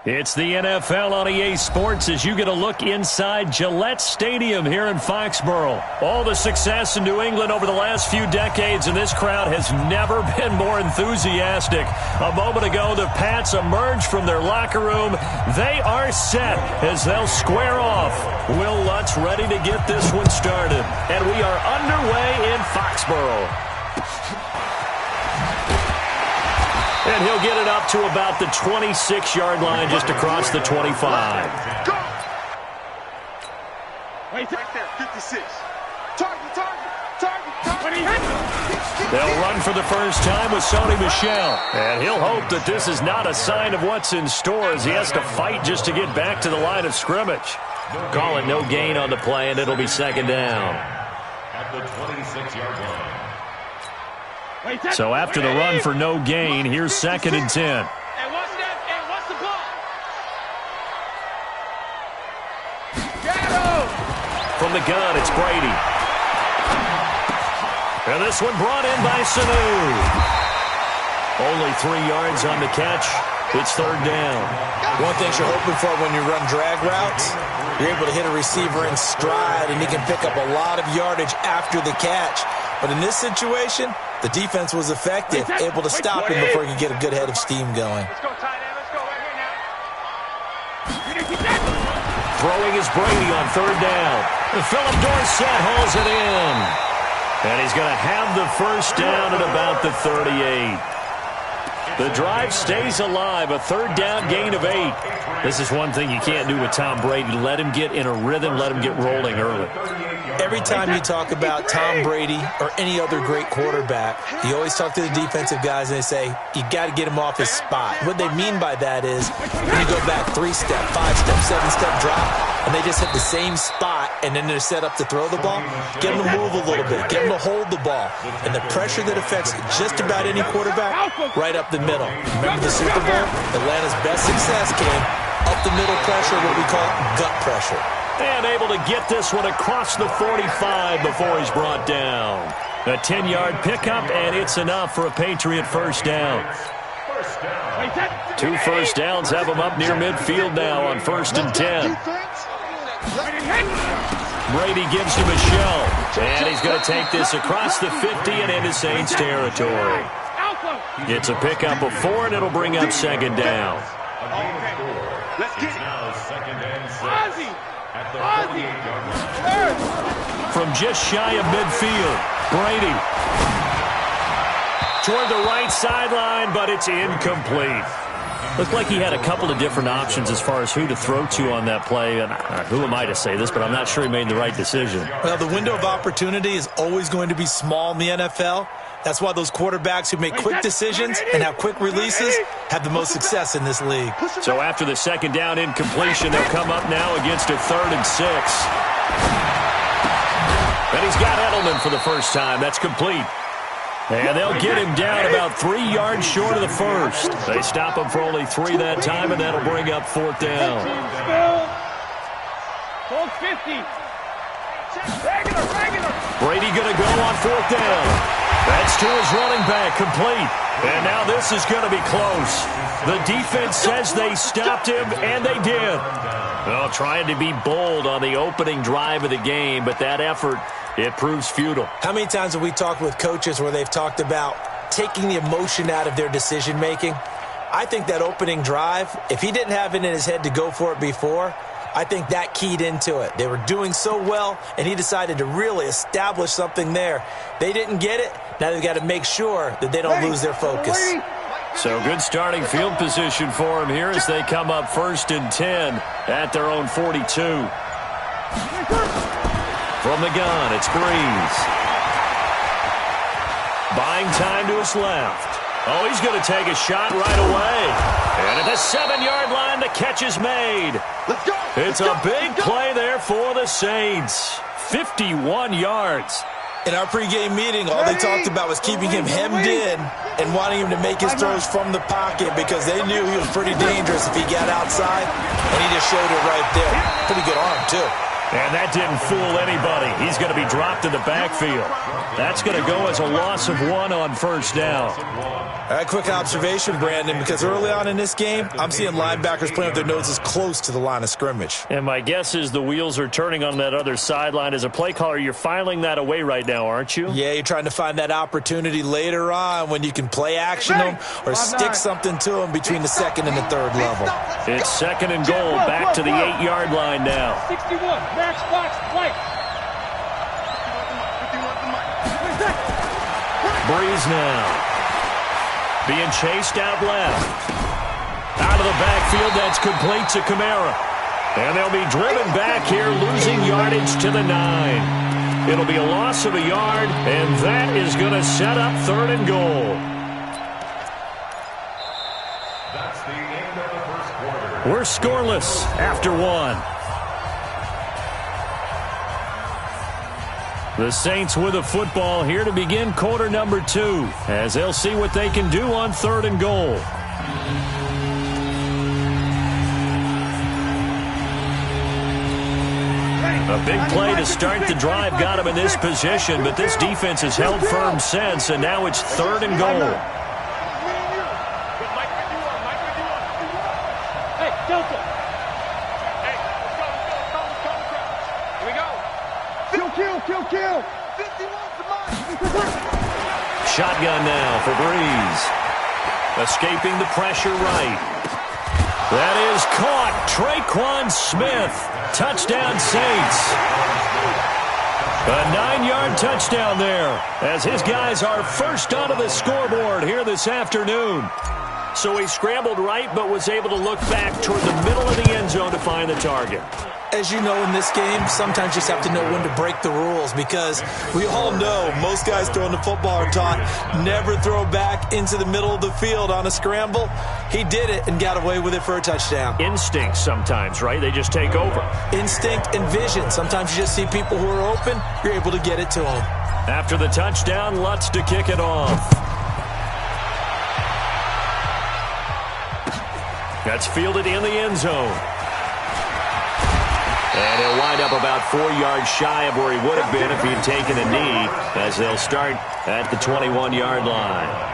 It's the NFL on EA Sports as you get a look inside Gillette Stadium here in Foxborough. All the success in New England over the last few decades, and this crowd has never been more enthusiastic. A moment ago, the Pats emerged from their locker room. They are set as they'll square off. Will Lutz ready to get this one started. And we are underway in Foxborough. And he'll get it up to about the 26-yard line just across the 25. Go! Right there, 56. Target. They'll run for the first time with Sony Michel. And he'll hope that this is not a sign of what's in store as he has to fight just to get back to the line of scrimmage. Call it no gain on the play, and it'll be second down. At the 26-yard line. So after the run for no gain, here's 2nd and 10. And what's the ball? From the gun, it's Brady. And this one brought in by Sanu. Only 3 yards on the catch. It's 3rd down. One thing you're hoping for when you run drag routes, you're able to hit a receiver in stride, and he can pick up a lot of yardage after the catch. But in this situation, the defense was effective, able to stop him before he could get a good head of steam going. Let's go, tight end. Let's go right here now. Throwing is Brady on 3rd down. Philip Dorsett hauls it in. And he's going to have the first down at about the 38. The drive stays alive, a 3rd down gain of 8. This is one thing you can't do with Tom Brady. Let him get in a rhythm, let him get rolling early. Every time you talk about Tom Brady or any other great quarterback, you always talk to the defensive guys and they say, you got to get him off his spot. What they mean by that is when you go back 3-step, 5-step, 7-step drop, and they just hit the same spot and then they're set up to throw the ball, get them to move a little bit, get them to hold the ball. And the pressure that affects just about any quarterback, right up the middle. Remember the Super Bowl? Atlanta's best success came up the middle pressure, what we call gut pressure. And able to get this one across the 45 before he's brought down. A 10-yard pickup, and it's enough for a Patriot first down. 2 first downs have him up near midfield now on 1st and 10. Brady gives to Michel, and he's going to take this across the 50 and into Saints territory. It's a pickup of 4, and it'll bring up 2nd down. Let's get it. Now 2nd and 6. Ozzy. At the 48-yard line. From just shy of midfield, Brady toward the right sideline, but it's incomplete. Looked like he had a couple of different options as far as who to throw to on that play. And who am I to say this, but I'm not sure he made the right decision. Well, the window of opportunity is always going to be small in the NFL. That's why those quarterbacks who make quick decisions and have quick releases have the most success in this league. So after the 2nd down incompletion, they'll come up now against a 3rd and 6. And he's got Edelman for the first time. That's complete. And they'll get him down about 3 yards short of the first. They stop him for only 3 that time, and that'll bring up 4th down. Hold 50. Regular. Brady going to go on 4th down. That's to his running back, complete. And now this is going to be close. The defense says they stopped him, and they did. Well, trying to be bold on the opening drive of the game, but that effort, it proves futile. How many times have we talked with coaches where they've talked about taking the emotion out of their decision-making? I think that opening drive, if he didn't have it in his head to go for it before, I think that keyed into it. They were doing so well, and he decided to really establish something there. They didn't get it. Now they've got to make sure that they don't lose their focus. So good starting field position for him here as they come up 1st and 10 at their own 42. From the gun, it's Breeze. Buying time to his left. Oh, he's going to take a shot right away. And at the 7-yard line, the catch is made. Let's go. It's a big play there for the Saints. 51 yards. In our pregame meeting, all they talked about was keeping him hemmed in and wanting him to make his throws from the pocket because they knew he was pretty dangerous if he got outside, and he just showed it right there. Pretty good arm, too. And that didn't fool anybody. He's going to be dropped in the backfield. That's going to go as a loss of 1 on first down. A quick observation, Brandon, because early on in this game, I'm seeing linebackers playing with their noses close to the line of scrimmage. And my guess is the wheels are turning on that other sideline. As a play caller, you're filing that away right now, aren't you? Yeah, you're trying to find that opportunity later on when you can play action them or stick something to them between the second and the third level. It's second and goal, back to the 8-yard line now. 61, max box, white. Breeze now. Being chased out left. Out of the backfield, that's complete to Kamara. And they'll be driven back here, losing yardage to the 9. It'll be a loss of a yard, and that is going to set up third and goal. That's the end of the first quarter. We're scoreless after 1. The Saints with a football here to begin quarter number 2, as they'll see what they can do on third and goal. A big play to start the drive got him in this position, but this defense has held firm since, and now it's third and goal. Hey, Delta. Hey, let's go. Here we go. Kill. 51 to mine. Shotgun now for Breeze. Escaping the pressure right. That is caught. Traquan Smith. Touchdown Saints. A 9-yard touchdown there as his guys are first onto the scoreboard here this afternoon. So he scrambled right but was able to look back toward the middle of the end zone to find the target. As you know, in this game, sometimes you just have to know when to break the rules because we all know most guys throwing the football are taught never throw back into the middle of the field on a scramble. He did it and got away with it for a touchdown. Instinct sometimes, right? They just take over. Instinct and vision. Sometimes you just see people who are open, you're able to get it to them. After the touchdown, Lutz to kick it off. That's fielded in the end zone. And he'll wind up about 4 yards shy of where he would have been if he'd taken a knee, as they'll start at the 21-yard line.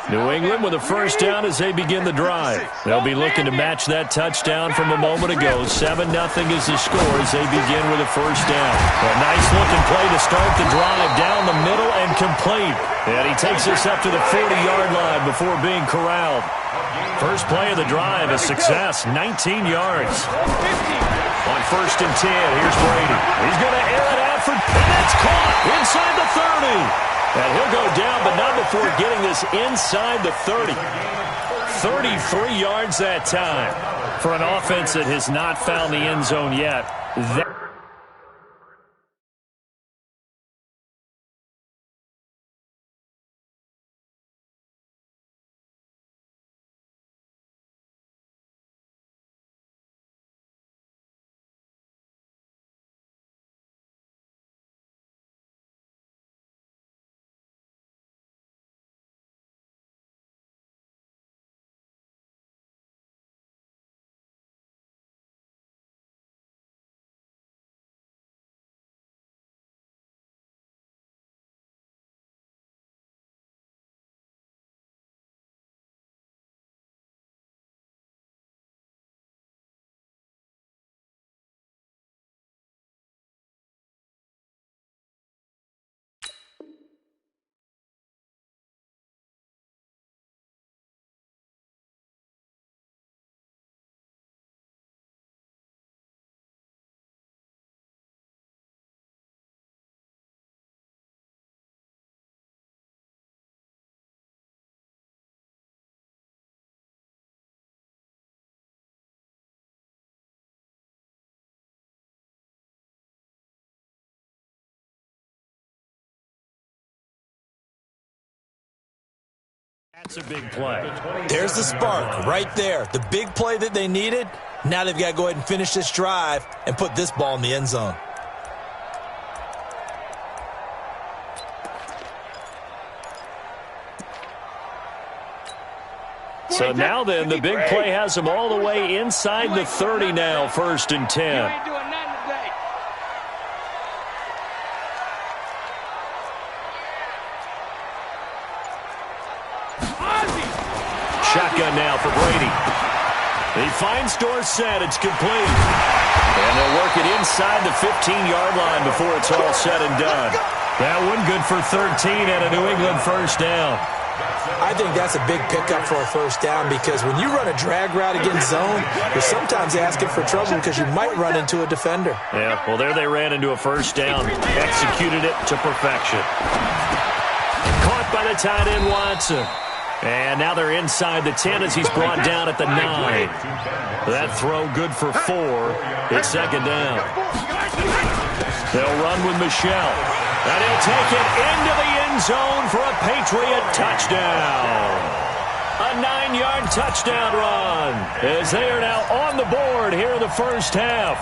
New England with a first down as they begin the drive. They'll be looking to match that touchdown from a moment ago. 7-0 is the score as they begin with a first down. A nice-looking play to start the drive down the middle and complete. And he takes us up to the 40-yard line before being corralled. First play of the drive, a success, 19 yards. On first and 10, here's Brady. He's going to air it out for, and that's caught inside the 30. And he'll go down, but not before getting this inside the 30. 33 yards that time for an offense that has not found the end zone yet. That's a big play. There's the spark right there. The big play that they needed. Now they've got to go ahead and finish this drive and put this ball in the end zone. So now then, the big play has them all the way inside the 30 now, 1st and 10. You ain't doing nothing today. Shotgun now for Brady. He finds Dorsett. It's complete. And they'll work it inside the 15-yard line before it's all said and done. That one good for 13 and a New England first down. I think that's a big pickup for a first down because when you run a drag route against zone, you're sometimes asking for trouble because you might run into a defender. Yeah, well, there they ran into a first down. Executed it to perfection. Caught by the tight end, Watson. And now they're inside the 10 as he's brought down at the 9. That throw good for 4. It's second down. They'll run with Michelle. And he'll take it into the end zone for a Patriot touchdown. A 9-yard touchdown run as they are now on the board here in the first half.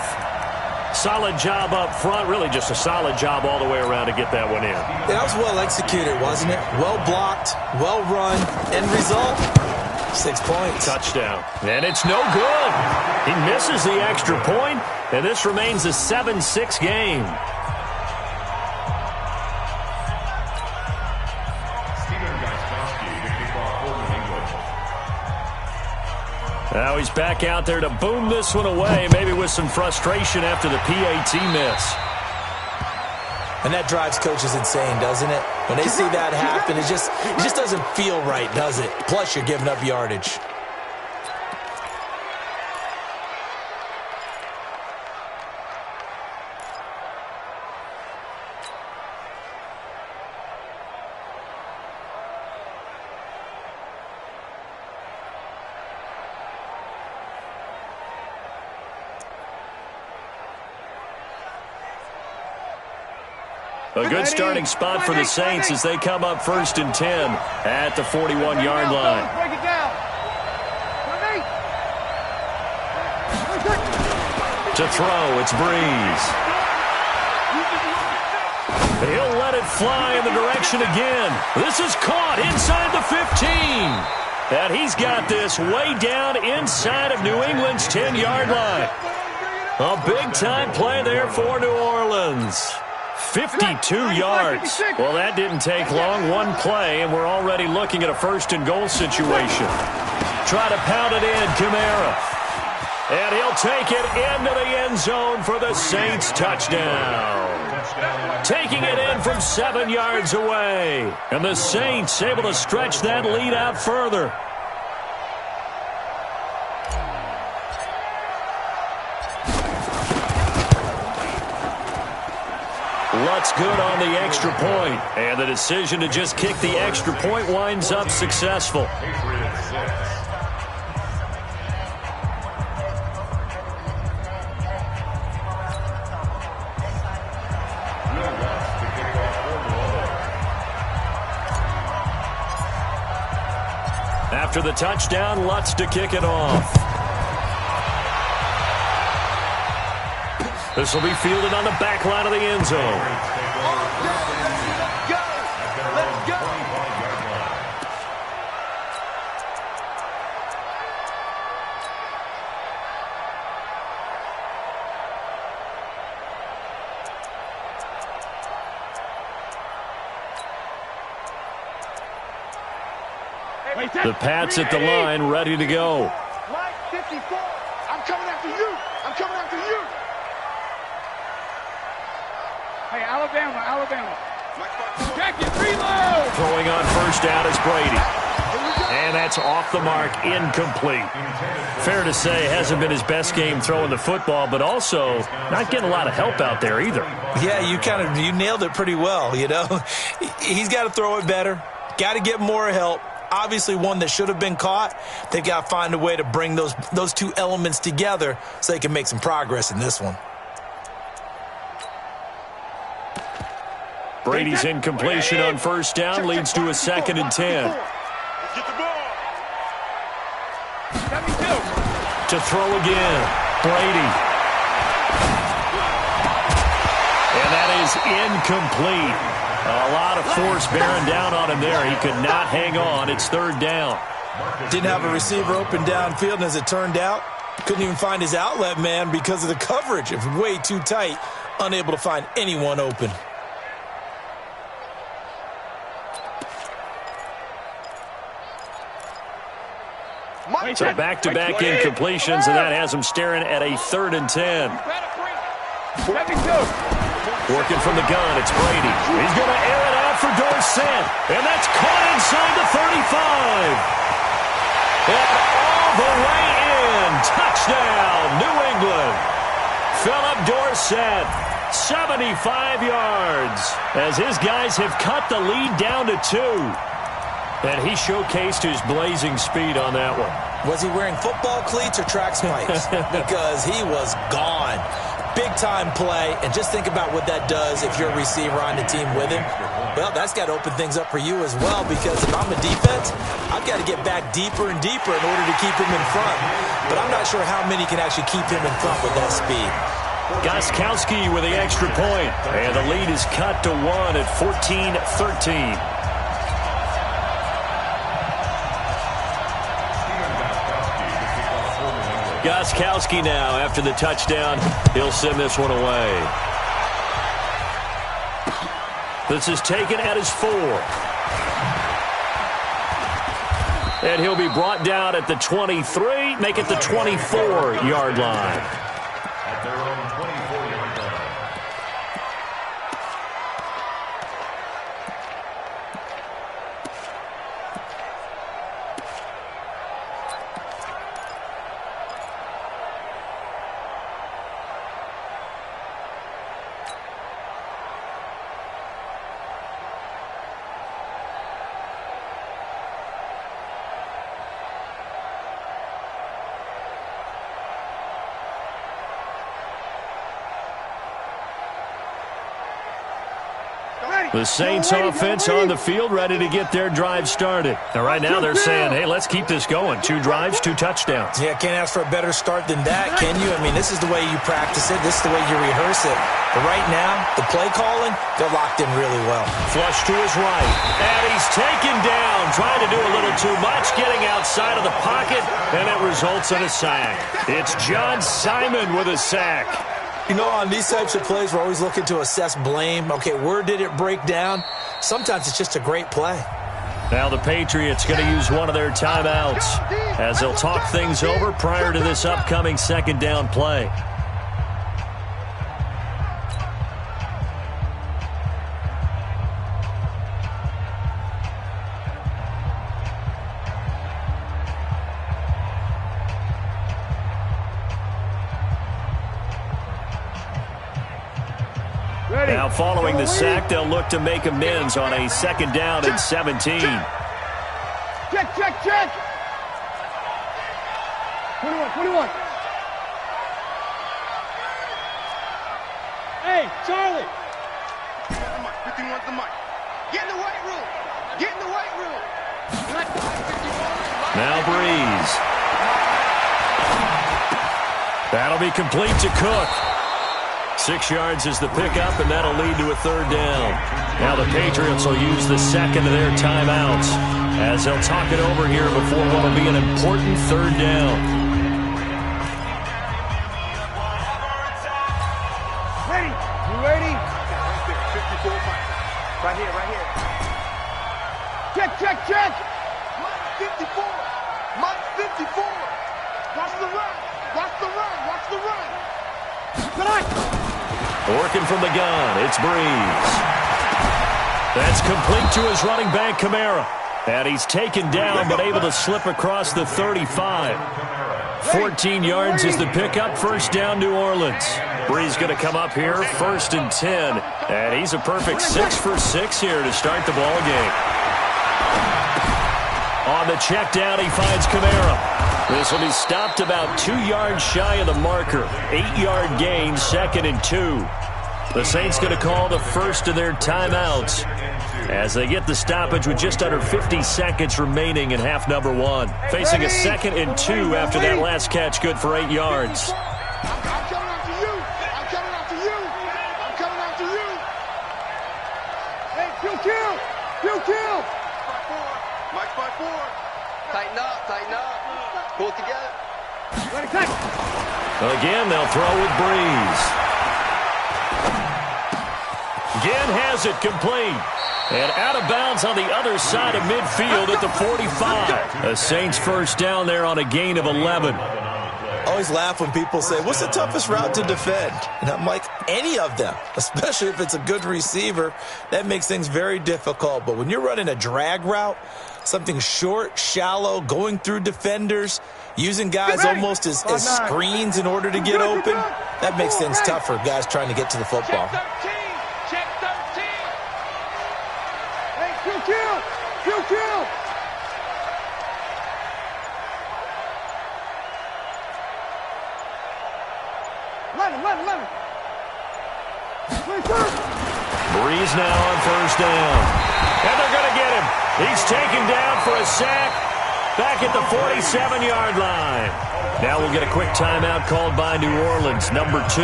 Solid job up front. Really just a solid job all the way around to get that one in. Yeah, that was well executed, wasn't it? Well blocked, well run. End result, 6 points. Touchdown. And it's no good. He misses the extra point, and this remains a 7-6 game. Now he's back out there to boom this one away, maybe with some frustration after the PAT miss. And that drives coaches insane, doesn't it? When they see that happen, it just doesn't feel right, does it? Plus, you're giving up yardage. A good starting spot for the Saints as they come up 1st and 10 at the 41-yard line. Break it down. To throw, it's Breeze. He'll let it fly in the direction again. This is caught inside the 15. And he's got this way down inside of New England's 10-yard line. A big-time play there for New Orleans. 52 yards. Well, that didn't take long. One play, and we're already looking at a 1st and goal situation. Try to pound it in, Kamara. And he'll take it into the end zone for the Saints touchdown. Taking it in from 7 yards away. And the Saints able to stretch that lead out further. Lutz good on the extra point. And the decision to just kick the extra point winds up successful. After the touchdown, Lutz to kick it off. This will be fielded on the back line of the end zone. Let's go. The Pats at the line, ready to go. Line 54. I'm coming after you. I'm coming after you. Hey, Alabama. Jacket, reload. Throwing on first down is Brady. And that's off the mark, incomplete. Fair to say, hasn't been his best game throwing the football, but also not getting a lot of help out there either. Yeah, you nailed it pretty well, you know. He's got to throw it better. Got to get more help. Obviously one that should have been caught. They've got to find a way to bring those two elements together so they can make some progress in this one. Brady's incompletion on first down leads to a 2nd and 10. To throw again, Brady. And that is incomplete. A lot of force bearing down on him there. He could not hang on. It's 3rd down. Didn't have a receiver open downfield, and as it turned out, couldn't even find his outlet man because of the coverage. It was way too tight, unable to find anyone open. So back-to-back incompletions, and that has him staring at a 3rd and 10. Working from the gun, it's Brady. He's going to air it out for Dorsett, and that's caught inside the 35. And all the way in. Touchdown, New England. Philip Dorsett, 75 yards, as his guys have cut the lead down to 2. And he showcased his blazing speed on that one. Was he wearing football cleats or track spikes? Because he was gone. Big-time play, and just think about what that does if you're a receiver on the team with him. Well, that's got to open things up for you as well, because if I'm a defense, I've got to get back deeper and deeper in order to keep him in front. But I'm not sure how many can actually keep him in front with that speed. Gostkowski with the extra point, and the lead is cut to 1 at 14-13. Gostkowski now, after the touchdown, he'll send this one away. This is taken at his 4. And he'll be brought down at the 23, make it the 24-yard line. At their own 24-yard line. The Saints offense on the field, ready to get their drive started. Now, right now, they're saying, hey, let's keep this going. 2 drives, 2 touchdowns. Yeah, can't ask for a better start than that, can you? I mean, this is the way you practice it. This is the way you rehearse it. But right now, the play calling, they're locked in really well. Flush to his right. And he's taken down, trying to do a little too much, getting outside of the pocket, and it results in a sack. It's John Simon with a sack. You know, on these types of plays, we're always looking to assess blame. Okay, where did it break down? Sometimes it's just a great play. Now the Patriots going to use one of their timeouts as they'll talk things over prior to this upcoming 2nd down play. Now following the sack, they'll look to make amends on a 2nd down and 17. Check. 21. Hey, Charlie. 51's the mic. Get in the weight room. Now Breeze. That'll be complete to Cook. 6 yards is the pickup, and that'll lead to a 3rd down. Now the Patriots will use the 2nd of their timeouts as they'll talk it over here before what will be an important 3rd down. Ready? You ready? Right there, 54 miles. Right here. Check. Mike 54. Watch the run. Good night. Working from the gun, it's Breeze. That's complete to his running back, Kamara. And he's taken down, but able to slip across the 35. 14 yards is the pickup, 1st down, New Orleans. Breeze going to come up here, 1st and 10. And he's a perfect 6 for 6 here to start the ball game. On the check down, he finds Kamara. This will be stopped about 2 yards shy of the marker. 8-yard gain, 2nd and 2. The Saints going to call the first of their timeouts as they get the stoppage with just under 50 seconds remaining in half number 1. Facing a 2nd and 2 after that last catch, good for 8 yards. I'm coming after you. Hey, kill. Mike by 4. Tighten up, tighten up. Pull it together. Again, they'll throw with Breeze. Again has it complete. And out of bounds on the other side of midfield at the 45. The Saints first down there on a gain of 11. I always laugh when people say, what's the toughest route to defend? And I'm like, any of them, especially if it's a good receiver. That makes things very difficult. But when you're running a drag route, something short, shallow, going through defenders, using guys almost as screens in order to get open, that makes things tough for guys trying to get to the football. Check 13. Hey, kill. 11. Breeze now on first down. And they're going to get him. He's taken down for a sack back at the 47-yard line. Now we'll get a quick timeout called by New Orleans, number 2,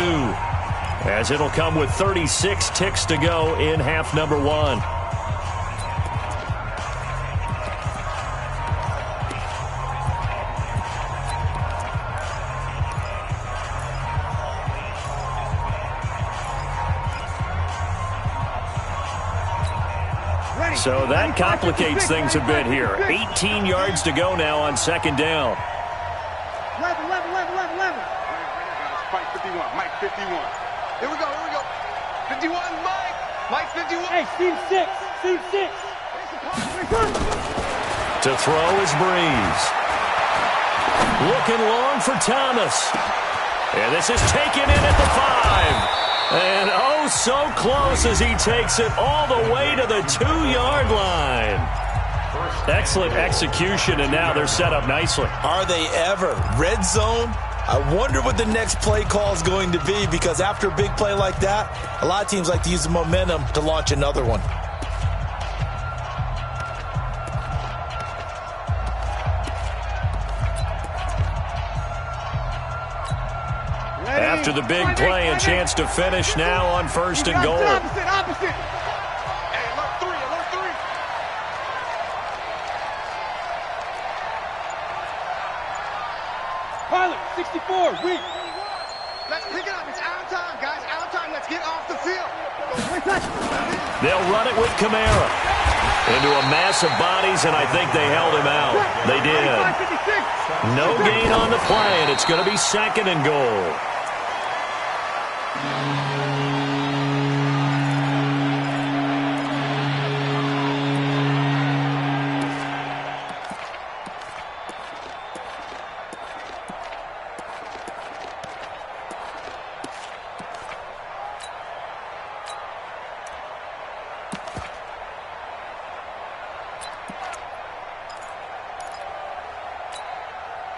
as it'll come with 36 ticks to go in half number 1. So that complicates things a bit here. 18 yards to go now on second down. 11. Mike 51. Here we go. 51, Mike. Mike 51. Hey, Steve 6. To throw is Breeze. Looking long for Thomas. And this is taken in at the 5. And oh, so close as he takes it all the way to the 2-yard line. Excellent execution, and now they're set up nicely. Are they ever? Red zone? I wonder what the next play call is going to be, because after a big play like that, a lot of teams like to use the momentum to launch another one. After the big play, a chance to finish now on first and goal. Opposite. Hey, alert 3. Pilot, 64, weak. Let's pick it up. It's out of time, guys. Out of time. Let's get off the field. They'll run it with Kamara into a mass of bodies, and I think they held him out. They did. No gain on the play, and it's going to be second and goal.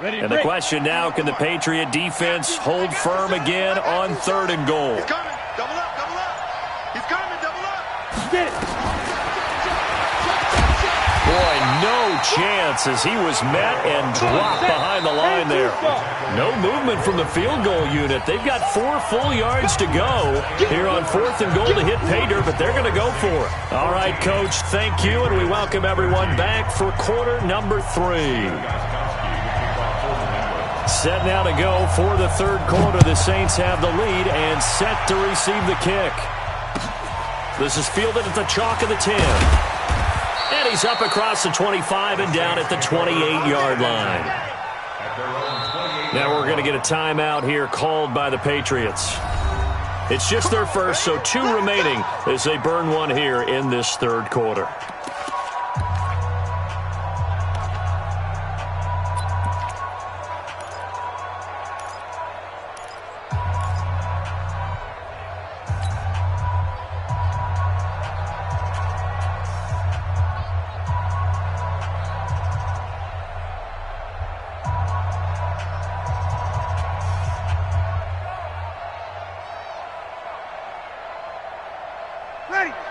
And the question now, can the Patriot defense hold firm again on third and goal? He's coming. Double up. He's coming. Double up. Get it. Boy, no chance as he was met and dropped behind the line there. No movement from the field goal unit. They've got 4 full yards to go here on fourth and goal to hit pay dirt, but they're going to go for it. All right, Coach, thank you, and we welcome everyone back for quarter number 3. Set now to go for the third quarter. The Saints have the lead and set to receive the kick. This is fielded at the chalk of the 10. And he's up across the 25 and down at the 28-yard line. Now we're going to get a timeout here called by the Patriots. It's just their first, so 2 remaining as they burn one here in this third quarter.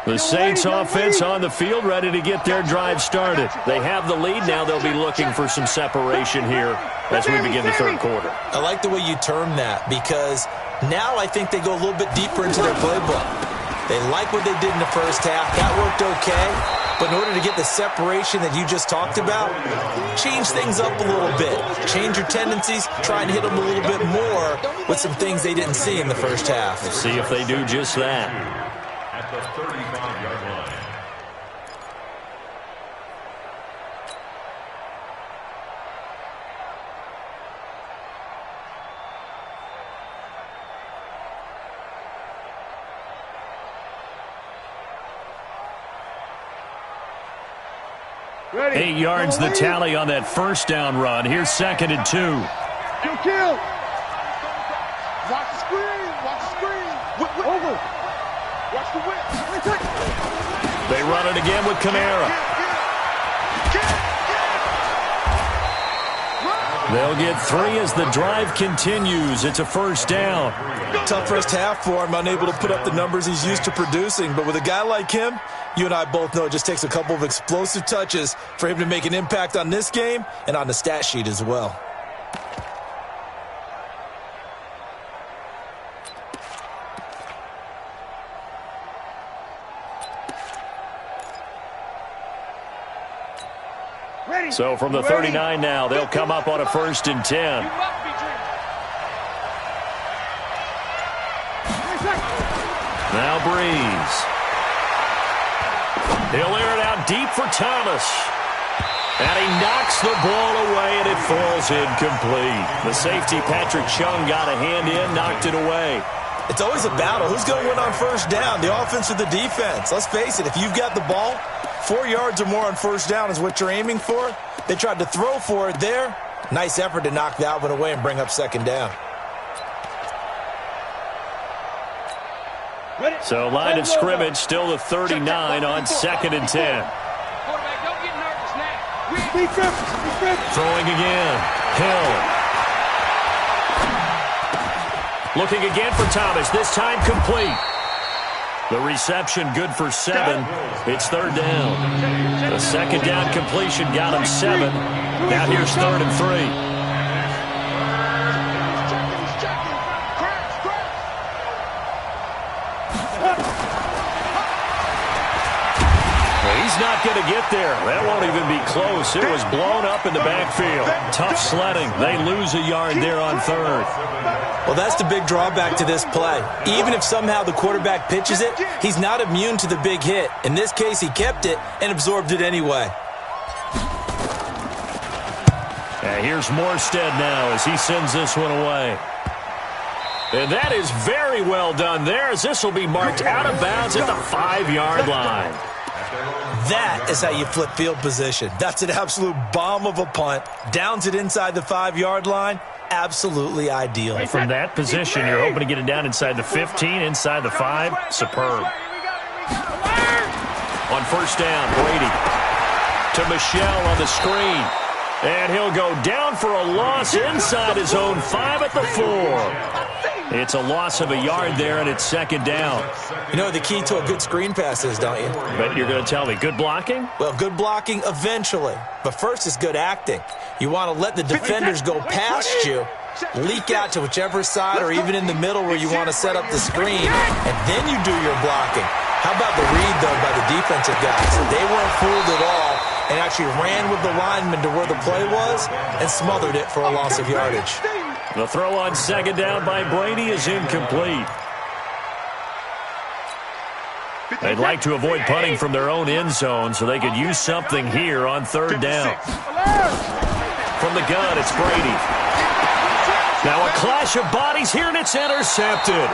The Saints offense on the field, ready to get their drive started. They have the lead. Now they'll be looking for some separation here as we begin the third quarter. I like the way you term that, because now I think they go a little bit deeper into their playbook. They like what they did in the first half. That worked okay. But in order to get the separation that you just talked about, change things up a little bit. Change your tendencies. Try and hit them a little bit more with some things they didn't see in the first half. We'll see if they do just that. At the 35-yard line. Ready. 8 yards the tally on that first down run. Here's 2nd and 2. Kill. Watch the screen. Watch the screen. Whip. Over. Watch the whip. They run it again with Kamara. They'll get 3 as the drive continues. It's a first down. Tough first half for him, unable to put up the numbers he's used to producing. But with a guy like him, you and I both know it just takes a couple of explosive touches for him to make an impact on this game and on the stat sheet as well. So from the 39 now, they'll come up on a 1st and 10. Now Breeze. He'll air it out deep for Thomas. And he knocks the ball away, and it falls incomplete. The safety, Patrick Chung, got a hand in, knocked it away. It's always a battle. Who's going to win on first down, the offense or the defense? Let's face it, if you've got the ball, 4 yards or more on first down is what you're aiming for. They tried to throw for it there. Nice effort to knock that one away and bring up 2nd down. So line of scrimmage, still the 39 on 2nd and 10. Throwing again. Hill. Looking again for Thomas, this time complete. The reception good for 7. It's 3rd down. The 2nd down completion got him 7. Now here's 3rd and 3. He's not going to get there. That won't even be close. It was blown up in the backfield. Tough sledding. They lose a yard there on 3rd. Well, that's the big drawback to this play. Even if somehow the quarterback pitches it, he's not immune to the big hit. In this case, he kept it and absorbed it anyway. And here's Morstead now as he sends this one away. And that is very well done there, as this will be marked out of bounds at the 5-yard line. That is how you flip field position. That's an absolute bomb of a punt. Downs it inside the 5-yard line. Absolutely ideal. From that position, you're hoping to get it down inside the 15, inside the 5. Superb. On first down, Brady to Michelle on the screen. And he'll go down for a loss inside his own 5 at the 4. It's a loss of a yard there, and it's 2nd down. You know what the key to a good screen pass is, don't you? But you're going to tell me, good blocking? Well, good blocking eventually. But first is good acting. You want to let the defenders go past you, leak out to whichever side or even in the middle where you want to set up the screen, and then you do your blocking. How about the read, though, by the defensive guys? They weren't fooled at all and actually ran with the lineman to where the play was and smothered it for a loss of yardage. The throw on 2nd down by Brady is incomplete. They'd like to avoid punting from their own end zone so they could use something here on 3rd down. From the gun, it's Brady. Now a clash of bodies here, and it's intercepted.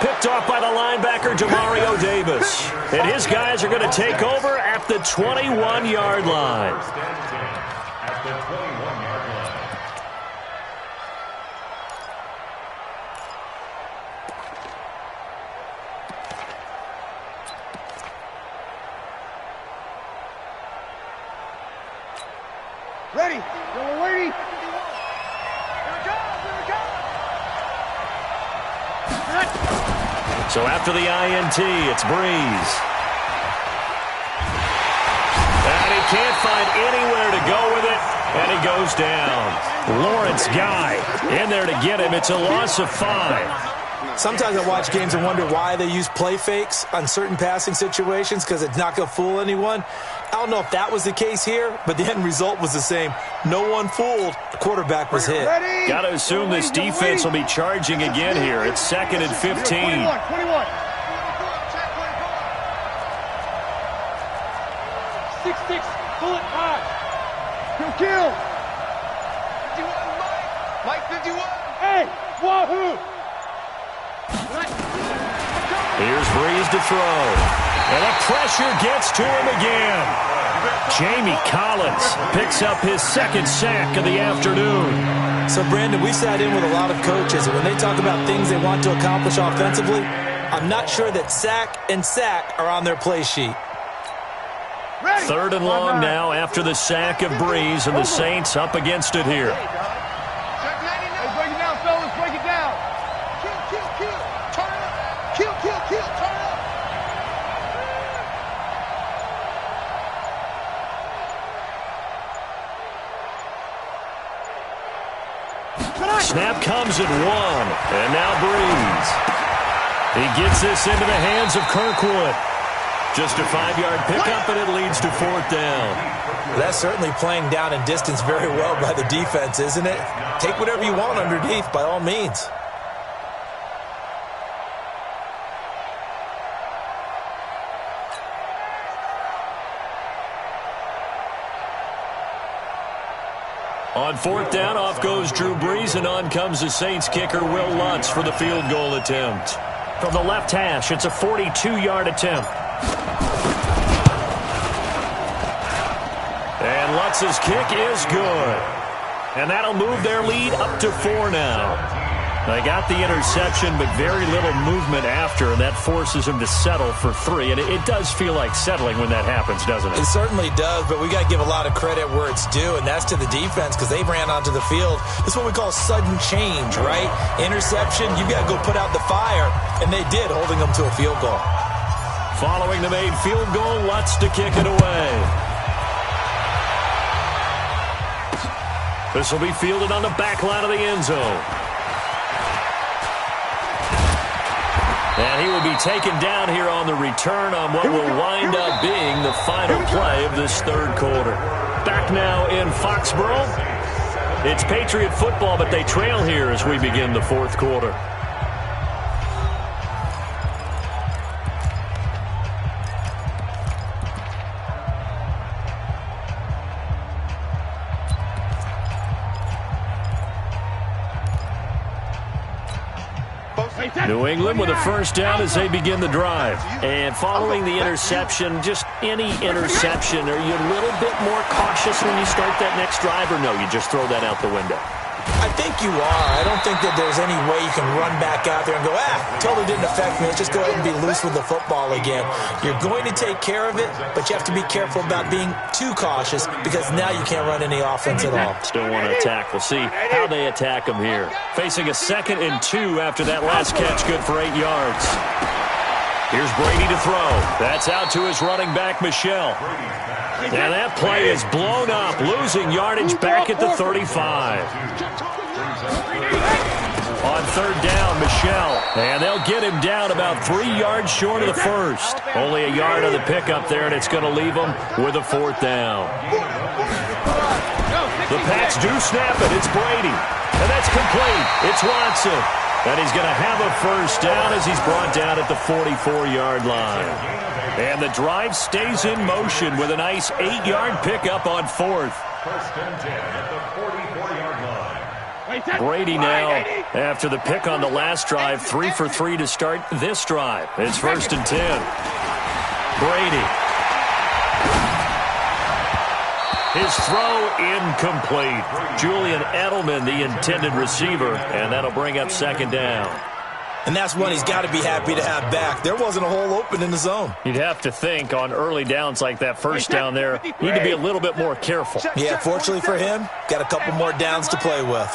Picked off by the linebacker, Demario Davis. And his guys are going to take over at the 21-yard line. At the 21-yard line. Ready. Go, lady. So after the INT, it's Breeze. And he can't find anywhere to go with it, and he goes down. Lawrence Guy in there to get him. It's a loss of 5. Sometimes I watch games and wonder why they use play fakes on certain passing situations because it's not going to fool anyone. I don't know if that was the case here, but the end result was the same. No one fooled. The quarterback was hit. Got to assume this defense will be charging again here. It's 2nd and 15. 21. 6-6, pull it high. Kill. 51, Mike. Mike 51. Hey, wahoo. Here's Breeze to throw. And the pressure gets to him again. Jamie Collins picks up his 2nd sack of the afternoon. So, Brandon, we sat in with a lot of coaches, and when they talk about things they want to accomplish offensively, I'm not sure that sack and sack are on their play sheet. 3rd and long now after the sack of Breeze, and the Saints up against it here. Hey, break it down, fellas. Break it down. Kill. Turn it up. Kill. Turn it up. Snap comes at 1, and now Breeze. He gets this into the hands of Kirkwood. Just a 5-yard pickup, and it leads to 4th down. That's certainly playing down and distance very well by the defense, isn't it? Take whatever you want underneath, by all means. On 4th down, off goes Drew Brees, and on comes the Saints kicker, Will Lutz, for the field goal attempt. From the left hash, it's a 42-yard attempt. And Lutz's kick is good. And that'll move their lead up to 4 now. They got the interception, but very little movement after, and that forces them to settle for 3. And it does feel like settling when that happens, doesn't it? It certainly does, but we got to give a lot of credit where it's due, and that's to the defense because they ran onto the field. This is what we call sudden change, right? Interception, you got to go put out the fire, and they did, holding them to a field goal. Following the made field goal, Lutz to kick it away. This will be fielded on the back line of the end zone. And he will be taken down here on the return on what will wind up being the final play of this 3rd quarter. Back now in Foxborough. It's Patriot football, but they trail here as we begin the 4th quarter. New England with a 1st down as they begin the drive. And following the interception, just any interception, are you a little bit more cautious when you start that next drive, or no, you just throw that out the window? I think you are. I don't think that there's any way you can run back out there and go, totally didn't affect me. Let's just go ahead and be loose with the football again. You're going to take care of it, but you have to be careful about being too cautious because now you can't run any offense at all. Still want to attack. We'll see how they attack them here. Facing a 2nd and 2 after that last catch, good for 8 yards. Here's Brady to throw. That's out to his running back, Michelle. And that play is blown up, losing yardage back at the 35. On 3rd down, Michelle. And they'll get him down about 3 yards short of the 1st. Only a yard on the pickup there, and it's going to leave them with a 4th down. The Pats do snap it. It's Brady. And that's complete. It's Watson. And he's going to have a 1st down as he's brought down at the 44-yard line. And the drive stays in motion with a nice 8-yard pickup on 4th. 1st and 10 at the 44-yard line. Brady now, after the pick on the last drive, 3 for 3 to start this drive. It's 1st and 10. Brady. His throw incomplete. Julian Edelman, the intended receiver, and that'll bring up 2nd down. And that's one he's got to be happy to have back. There wasn't a hole open in the zone. You'd have to think on early downs like that 1st down there, need to be a little bit more careful. Yeah, fortunately for him, got a couple more downs to play with.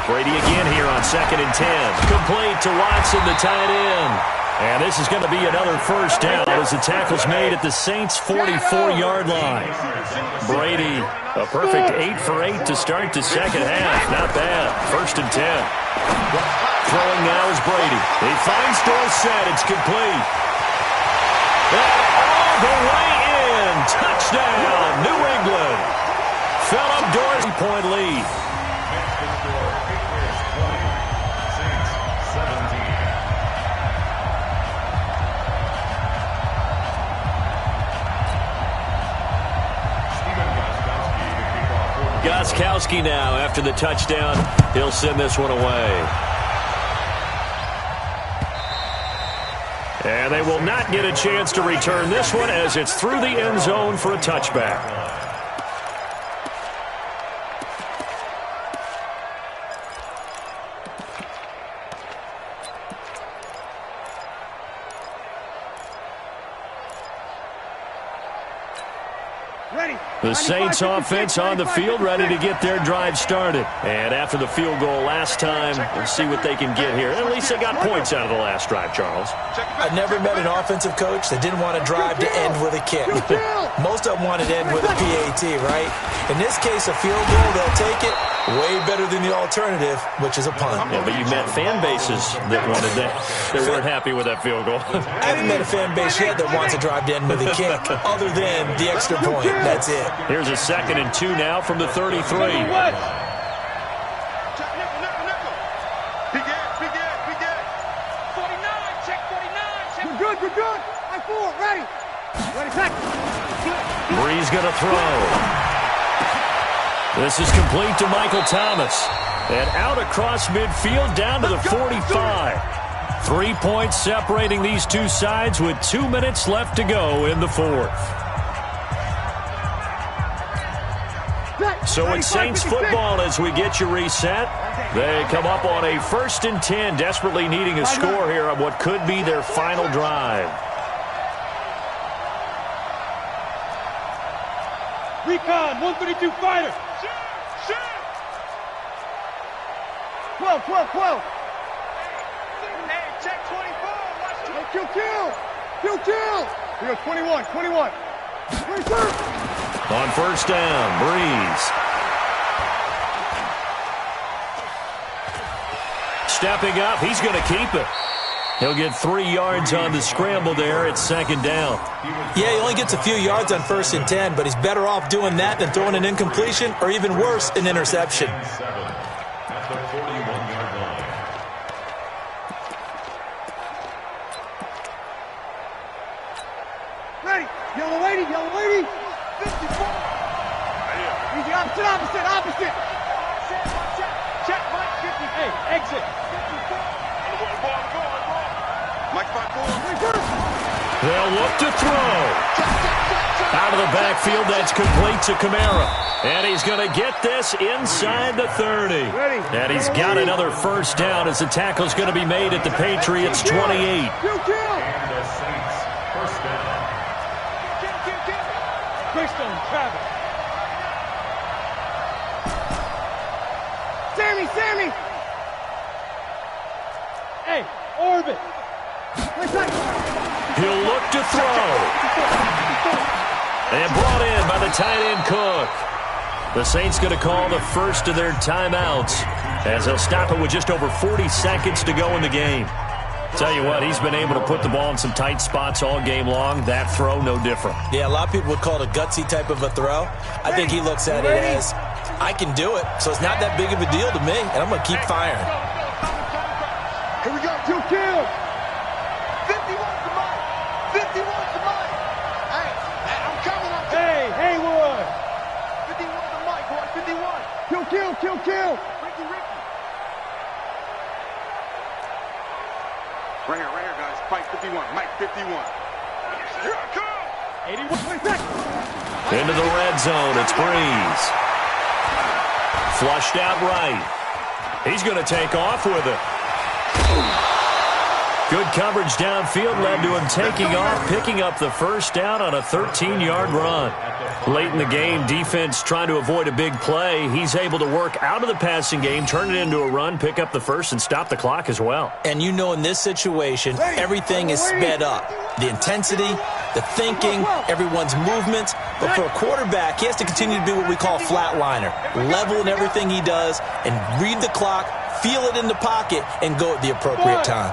Brady again here on 2nd and 10. Complete to Watson, the tight end. And this is going to be another 1st down as the tackle's made at the Saints' 44-yard line. Brady, a perfect 8 for 8 to start the 2nd half. Not bad. 1st and 10. Throwing now is Brady. He finds Dorsett. It's complete. And all the way in. Touchdown, New England. Philip Dorsett, point lead. Gostkowski now after the touchdown. He'll send this one away. And they will not get a chance to return this one as it's through the end zone for a touchback. The Saints offense on the field, ready to get their drive started. And after the field goal last time, we'll see what they can get here. At least they got points out of the last drive, Charles. I've never met an offensive coach that didn't want to drive to end with a kick. Most of them wanted to end with a PAT, right? In this case, a field goal, they'll take it. Way better than the alternative, which is a punt. Yeah, but you met fan bases that wanted that. They weren't happy with that field goal. I haven't met a fan base yet that wants to drive to end with a kick, other than the extra point. That's it. Here's a 2nd and 2 now from the 33. Big Ed. Big Ed. 49, check 49. We're good. I 4, ready. Ready, back. Bree's going to throw. This is complete to Michael Thomas. And out across midfield down to the 45. 3 points separating these two sides with 2 minutes left to go in the fourth. So it's Saints football as we get you reset. They come up on a 1st and 10, desperately needing a score here on what could be their final drive. Recon, 132 fighter. 12. Hey, check 24. Hey, kill. We got 21. On 1st down, Breeze. Stepping up, he's going to keep it. He'll get 3 yards on the scramble there at 2nd down. Yeah, he only gets a few yards on 1st and 10, but he's better off doing that than throwing an incompletion or even worse, an interception. At the 41-yard line. Ready. Yellow lady. 54. Easy, opposite. Check, Mike, 50. Hey, exit. 54. Mike, 5-4. They'll look to throw. Out of the backfield, that's complete to Kamara. And he's going to get this inside the 30. And he's got another 1st down as the tackle's going to be made at the Patriots' 28. And the Saints, 1st down. Christian Travis. Sammy. Hey, orbit. He'll look to throw. And brought in by the tight end Cook. The Saints going to call the first of their timeouts as they'll stop it with just over 40 seconds to go in the game. Tell you what, he's been able to put the ball in some tight spots all game long. That throw, no different. Yeah, a lot of people would call it a gutsy type of a throw. I think he looks at it as, I can do it, so it's not that big of a deal to me, and I'm going to keep firing. Here we go, 2 kills. 51 to Mike. 51 to Mike. Hey, I'm coming. Hey, Haywood. 51 to Mike, boy, 51. Kill. Ricky. Right here, guys. Mike 51. Mike 51. Here I come. 81. Into the red zone, it's Breeze. Flushed out right. He's going to take off with it. Good coverage downfield led to him taking off, picking up the 1st down on a 13-yard run. Late in the game, defense trying to avoid a big play. He's able to work out of the passing game, turn it into a run, pick up the 1st, and stop the clock as well. And you know, in this situation, everything is sped up. The intensity, the thinking, everyone's movements. But for a quarterback, he has to continue to be what we call a flatliner. Level in everything he does and read the clock, feel it in the pocket and go at the appropriate time.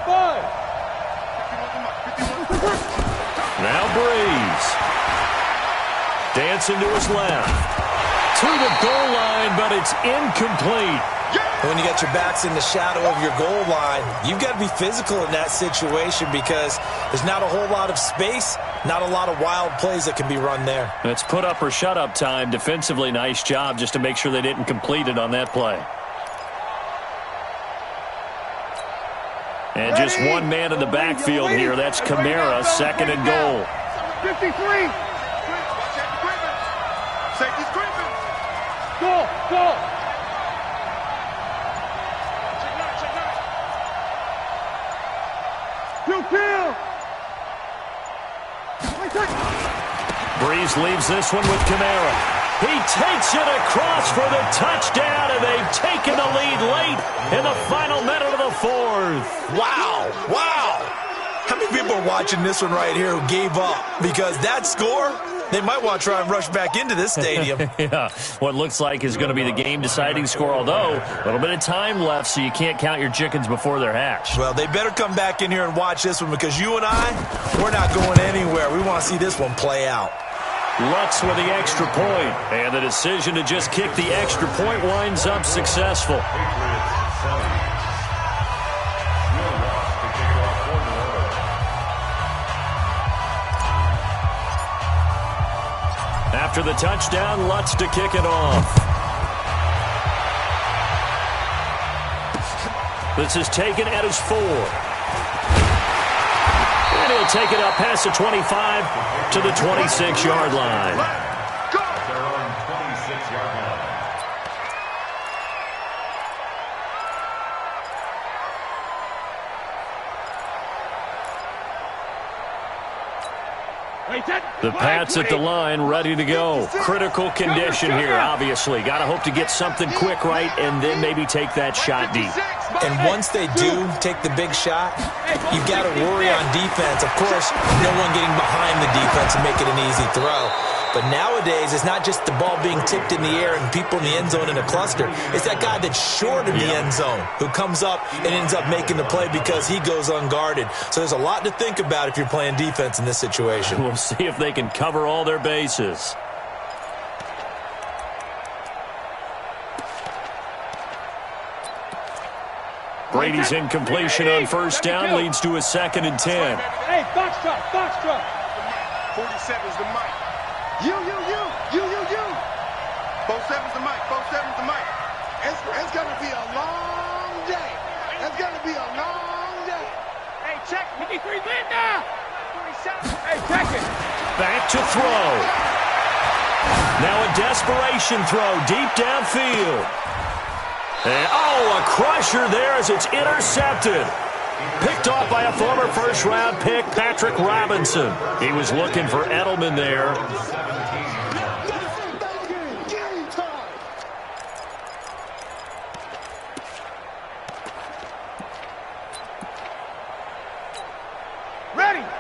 Now Breeze. Dancing to his left. To the goal line, but it's incomplete. When you got your backs in the shadow of your goal line, you've got to be physical in that situation because there's not a whole lot of space, not a lot of wild plays that can be run there. It's put up or shut up time. Defensively, nice job just to make sure they didn't complete it on that play. And just one man in the backfield here. That's Kamara, second and goal. 53. Safety screaming. Go. Breeze leaves this one with Kamara. He takes it across for the touchdown, and they've taken the lead late in the final minute of the fourth. Wow. How many people are watching this one right here who gave up? Because that score, they might want to try and rush back into this stadium. Yeah, what looks like is going to be the game-deciding score, although a little bit of time left, so you can't count your chickens before they're hatched. Well, they better come back in here and watch this one because you and I, we're not going anywhere. We want to see this one play out. Lutz with the extra point, and the decision to just kick the extra point winds up successful. After the touchdown, Lutz to kick it off. This is taken at his 4. And he'll take it up past the 25 to the 26-yard line. They're on 26-yard line. The Pats at the line, ready to go. Critical condition here, obviously. Got to hope to get something quick right and then maybe take that shot deep. And once they do take the big shot, you've got to worry on defense. Of course, no one getting behind the defense and make it an easy throw. But nowadays, it's not just the ball being tipped in the air and people in the end zone in a cluster. It's that guy that's short in the end zone who comes up and ends up making the play because he goes unguarded. So there's a lot to think about if you're playing defense in this situation. We'll see if they can cover all their bases. Brady's incompletion on first down leads to a 2nd and 10. Hey, box truck. 47's the mic. You. 47's the mic. 47's the mic. It's going to be a long day. It's going to be a long day. Hey, check. 53 Linda. 47. Hey, check it. Back to throw. Now a desperation throw deep downfield. And, a crusher there as it's intercepted. Picked off by a former first-round pick, Patrick Robinson. He was looking for Edelman there.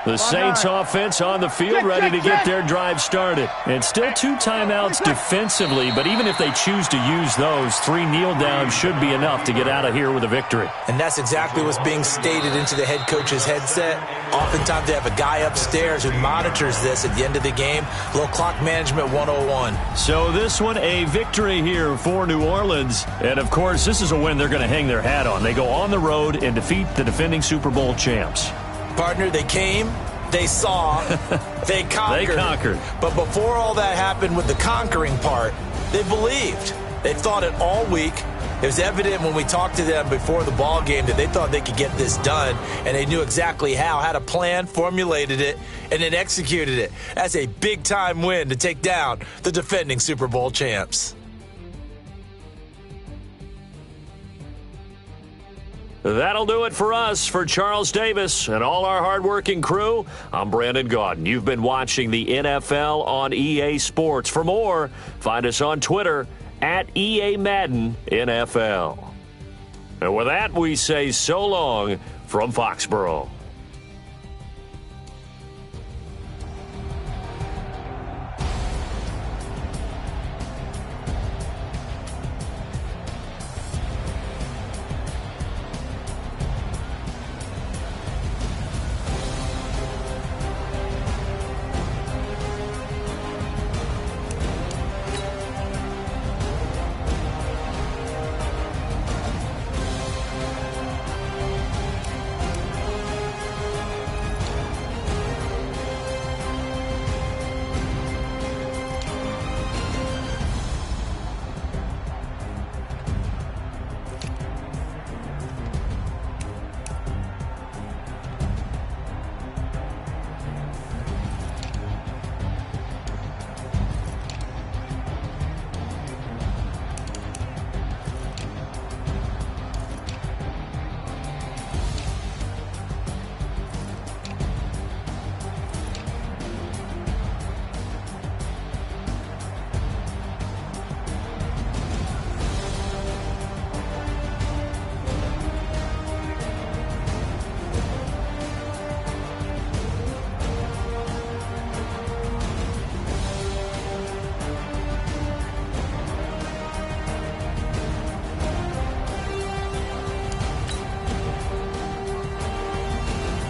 The Saints offense on the field ready to get their drive started. And still 2 timeouts defensively, but even if they choose to use those, 3 kneel downs should be enough to get out of here with a victory. And that's exactly what's being stated into the head coach's headset. Oftentimes they have a guy upstairs who monitors this at the end of the game. Little clock management 101. So this one, a victory here for New Orleans. And, of course, this is a win they're going to hang their hat on. They go on the road and defeat the defending Super Bowl champs. Partner, they came, they saw, they conquered. They conquered. But before all that happened with the conquering part, they believed. They thought it all week. It was evident when we talked to them before the ball game that they thought they could get this done, and they knew exactly how, had a plan, formulated it, and then executed it. That's a big-time win to take down the defending Super Bowl champs. That'll do it for us. For Charles Davis and all our hardworking crew, I'm Brandon Gaudin. You've been watching the NFL on EA Sports. For more, find us on Twitter at EA Madden NFL. And with that, we say so long from Foxborough.